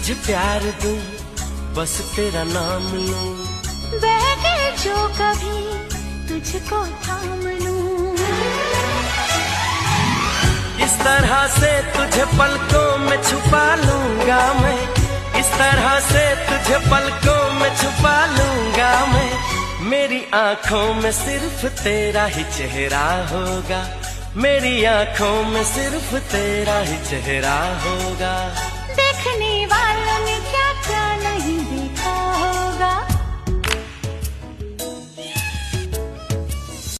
तुझे प्यार दूं, बस तेरा नाम लूं, बह के जो कभी तुझको थाम लूं। इस तरह से तुझे पलकों में छुपा लूंगा मैं, इस तरह से तुझे पलकों में छुपा लूंगा मैं। मेरी आंखों में सिर्फ तेरा ही चेहरा होगा, मेरी आंखों में सिर्फ तेरा ही चेहरा होगा।